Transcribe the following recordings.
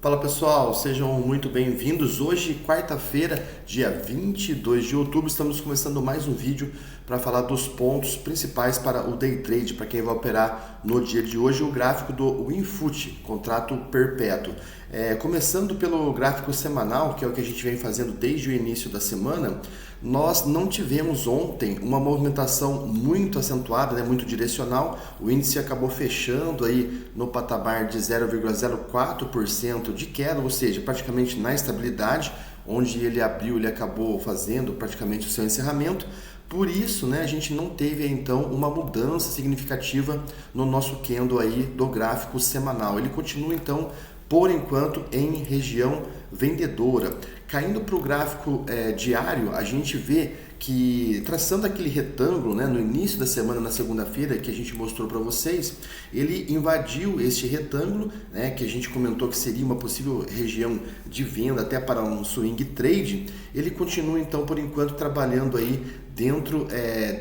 Fala pessoal, sejam muito bem-vindos. Hoje, quarta-feira, dia 22 de outubro, estamos começando mais um vídeo para falar dos pontos principais para o day trade, para quem vai operar no dia de hoje, o gráfico do WinFoot, contrato perpétuo. Começando pelo gráfico semanal, que é o que a gente vem fazendo desde o início da semana, nós não tivemos ontem uma movimentação muito acentuada, né, muito direcional. O índice acabou fechando aí no patamar de 0,04% de queda, ou seja, praticamente na estabilidade, onde ele abriu, ele acabou fazendo praticamente o seu encerramento. Por isso, né, a gente não teve então uma mudança significativa no nosso candle aí do gráfico semanal. Ele continua então, por enquanto, em região vendedora. Caindo para o gráfico diário, a gente vê que, traçando aquele retângulo, né, no início da semana, na segunda-feira, que a gente mostrou para vocês, ele invadiu este retângulo, né, que a gente comentou que seria uma possível região de venda até para um swing trade. Ele continua então, por enquanto, trabalhando aí dentro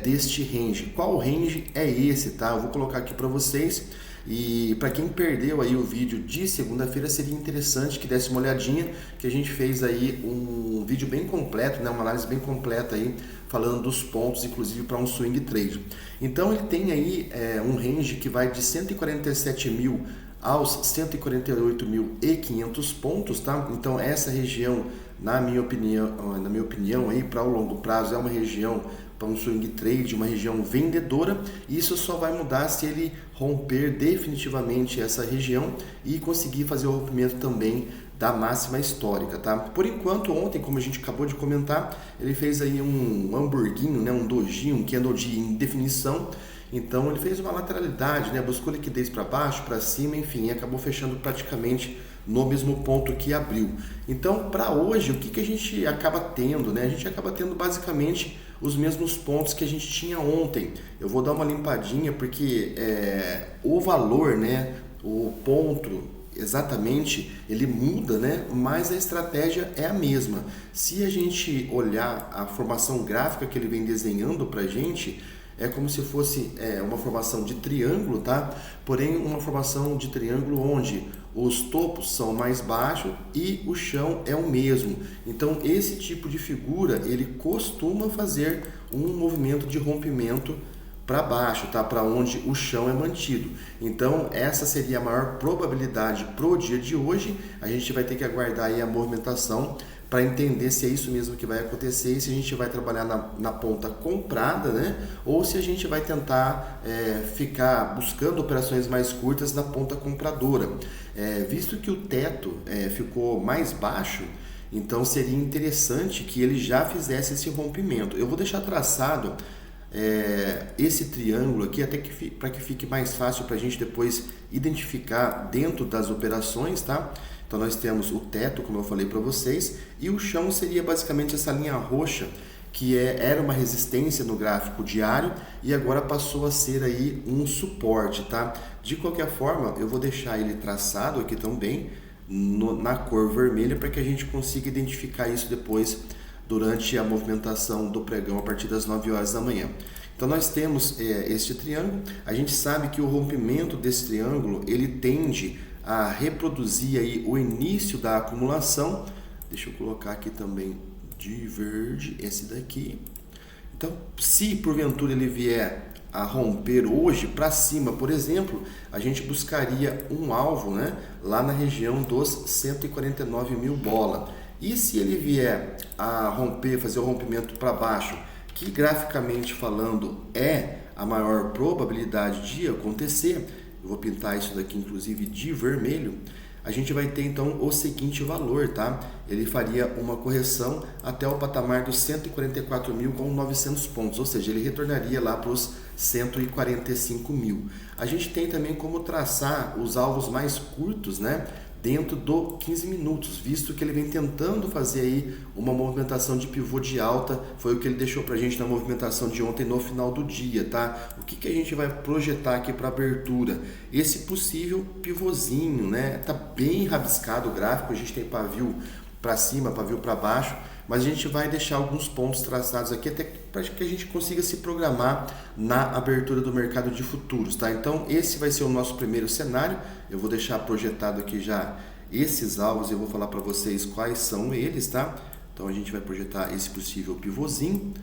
deste range. Qual range é esse, tá? Eu vou colocar aqui para vocês. E para quem perdeu aí o vídeo de segunda-feira, seria interessante que desse uma olhadinha, que a gente fez aí um vídeo bem completo, né, uma análise bem completa aí, falando dos pontos, inclusive para um swing trade. Então ele tem aí um range que vai de 147 mil aos 148.500 pontos, tá? Então essa região, na minha opinião aí para o longo prazo é uma região para um swing trade, uma região vendedora. Isso só vai mudar se ele romper definitivamente essa região e conseguir fazer o rompimento também da máxima histórica, tá? Por enquanto, ontem, como a gente acabou de comentar, ele fez aí um hamburguinho, né, um dojinho, um candle de indefinição. Então ele fez uma lateralidade, né? Buscou liquidez para baixo, para cima, enfim, e acabou fechando praticamente no mesmo ponto que abriu. Então, para hoje, o que a gente acaba tendo, né? A gente acaba tendo basicamente os mesmos pontos que a gente tinha ontem. Eu vou dar uma limpadinha porque o valor, né? O ponto exatamente, ele muda, né? Mas a estratégia é a mesma. Se a gente olhar a formação gráfica que ele vem desenhando para a gente, é como se fosse uma formação de triângulo, tá? Porém, uma formação de triângulo onde os topos são mais baixos e o chão é o mesmo. Então, esse tipo de figura, ele costuma fazer um movimento de rompimento para baixo, tá? Para onde o chão é mantido. Então, essa seria a maior probabilidade pro dia de hoje. A gente vai ter que aguardar aí a movimentação para entender se é isso mesmo que vai acontecer e se a gente vai trabalhar na ponta comprada, né? Ou se a gente vai tentar ficar buscando operações mais curtas na ponta compradora. Visto que o teto ficou mais baixo, então seria interessante que ele já fizesse esse rompimento. Eu vou deixar traçado esse triângulo aqui, até que para que fique mais fácil para a gente depois identificar dentro das operações, tá? Então nós temos o teto, como eu falei para vocês, e o chão seria basicamente essa linha roxa, que era uma resistência no gráfico diário e agora passou a ser aí um suporte, tá? De qualquer forma, eu vou deixar ele traçado aqui também na cor vermelha para que a gente consiga identificar isso depois durante a movimentação do pregão a partir das 9 horas da manhã. Então nós temos este triângulo. A gente sabe que o rompimento desse triângulo ele tende a reproduzir aí o início da acumulação. Deixa eu colocar aqui também de verde esse daqui. Então, se porventura ele vier a romper hoje para cima, por exemplo, a gente buscaria um alvo, né, lá na região dos 149 mil bola. E se ele vier a romper, fazer o rompimento para baixo, que graficamente falando é a maior probabilidade de acontecer, eu vou pintar isso daqui inclusive de vermelho, a gente vai ter então o seguinte valor, tá? Ele faria uma correção até o patamar dos 144.900 pontos, ou seja, ele retornaria lá para os 145 mil. A gente tem também como traçar os alvos mais curtos, né? Dentro do 15 minutos, visto que ele vem tentando fazer aí uma movimentação de pivô de alta, foi o que ele deixou pra gente na movimentação de ontem no final do dia, tá? O que a gente vai projetar aqui para abertura? Esse possível pivôzinho, né? Tá bem rabiscado o gráfico, a gente tem pavio para cima, pavio para baixo, mas a gente vai deixar alguns pontos traçados aqui até para que a gente consiga se programar na abertura do mercado de futuros, tá? Então esse vai ser o nosso primeiro cenário. Eu vou deixar projetado aqui já esses alvos, eu vou falar para vocês quais são eles, tá? Então a gente vai projetar esse possível pivôzinho.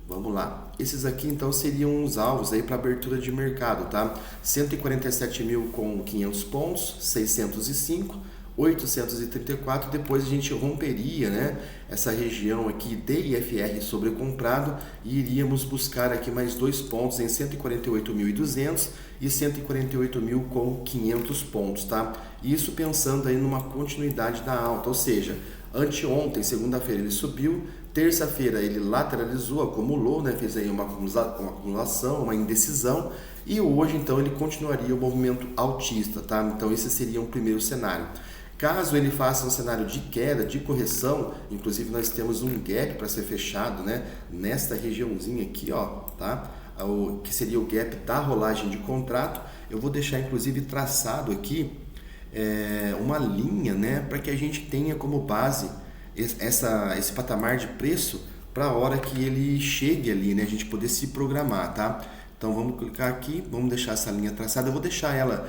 Vamos lá. Esses aqui então seriam os alvos aí para abertura de mercado, tá? 147 mil com 500 pontos, 605, 834, depois a gente romperia, né, essa região aqui DIFR sobrecomprado e iríamos buscar aqui mais 2 pontos em 148.200 e 148 mil com 500 pontos, tá? Isso pensando aí numa continuidade da alta, ou seja, anteontem, segunda-feira, ele subiu, terça-feira ele lateralizou, acumulou, né, fez aí uma acumulação, uma indecisão, e hoje então ele continuaria o movimento altista, tá? Então esse seria um primeiro cenário. Caso ele faça um cenário de queda, de correção, inclusive nós temos um gap para ser fechado, né, nesta regiãozinha aqui, ó, tá? Que seria o gap da rolagem de contrato. Eu vou deixar inclusive traçado aqui uma linha, né, para que a gente tenha como base esse patamar de preço para a hora que ele chegue ali, né, a gente poder se programar, tá? Então vamos clicar aqui, vamos deixar essa linha traçada, eu vou deixar ela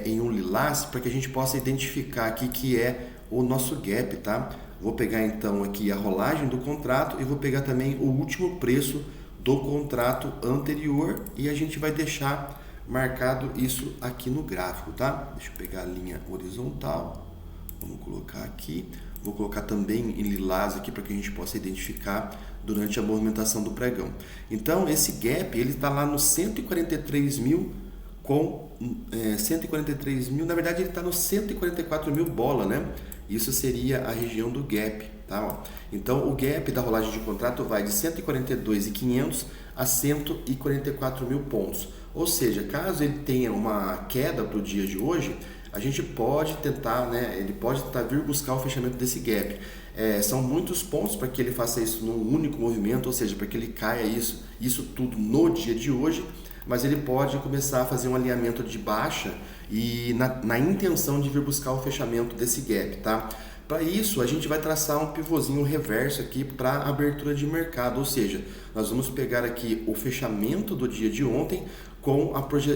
em um lilás para que a gente possa identificar aqui que é o nosso gap, tá? Vou pegar então aqui a rolagem do contrato e vou pegar também o último preço do contrato anterior e a gente vai deixar marcado isso aqui no gráfico, tá? Deixa eu pegar a linha horizontal, vamos colocar aqui, vou colocar também em lilás aqui para que a gente possa identificar durante a movimentação do pregão. Então esse gap ele está lá no 143 mil com 143 mil, na verdade ele está no 144 mil bola, né? Isso seria a região do gap, tá? Então o gap da rolagem de contrato vai de 142.500 a 144 mil pontos. Ou seja, caso ele tenha uma queda para o dia de hoje, a gente pode tentar, né? Ele pode tentar vir buscar o fechamento desse gap. São muitos pontos para que ele faça isso num único movimento, ou seja, para que ele caia isso tudo no dia de hoje, mas ele pode começar a fazer um alinhamento de baixa e na intenção de vir buscar o fechamento desse gap, tá? Para isso, a gente vai traçar um pivôzinho reverso aqui para abertura de mercado, ou seja, nós vamos pegar aqui o fechamento do dia de ontem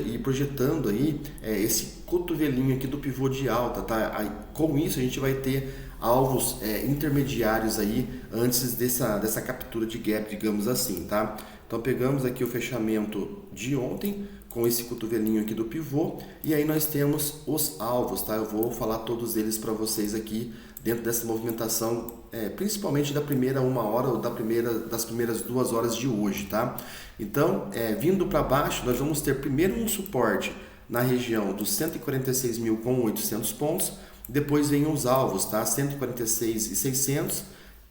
e projetando aí esse cotovelinho aqui do pivô de alta, tá? Aí, com isso a gente vai ter alvos intermediários aí antes dessa captura de gap, digamos assim, tá? Então pegamos aqui o fechamento de ontem com esse cotovelinho aqui do pivô e aí nós temos os alvos, tá? Eu vou falar todos eles para vocês aqui dentro dessa movimentação, principalmente da primeira 1 hora ou das primeiras 2 horas de hoje, tá? Então, vindo para baixo, nós vamos ter primeiro um suporte na região dos 146 mil com 800 pontos, depois vem os alvos, tá? 146.600,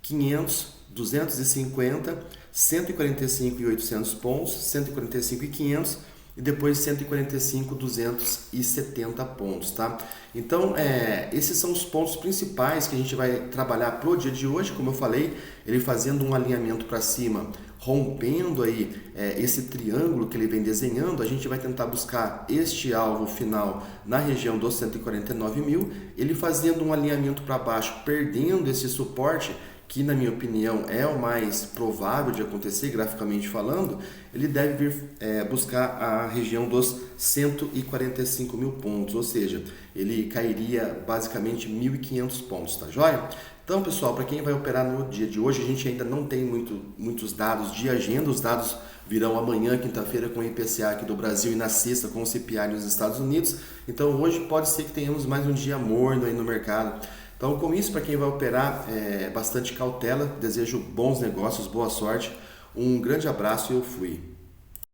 500, 250, 145.800 pontos, 145.500 e depois 145.270 pontos, tá? Então, esses são os pontos principais que a gente vai trabalhar pro dia de hoje, como eu falei, ele fazendo um alinhamento para cima, rompendo aí esse triângulo que ele vem desenhando, a gente vai tentar buscar este alvo final na região dos 149 mil, ele fazendo um alinhamento para baixo, perdendo esse suporte, que na minha opinião é o mais provável de acontecer, graficamente falando, ele deve vir buscar a região dos 145 mil pontos, ou seja, ele cairia basicamente 1.500 pontos, tá joia? Então, pessoal, para quem vai operar no dia de hoje, a gente ainda não tem muitos dados de agenda, os dados virão amanhã, quinta-feira, com o IPCA aqui do Brasil e na sexta com o CPI nos Estados Unidos, então hoje pode ser que tenhamos mais um dia morno aí no mercado. Então, com isso, para quem vai operar, bastante cautela, desejo bons negócios, boa sorte, um grande abraço e eu fui.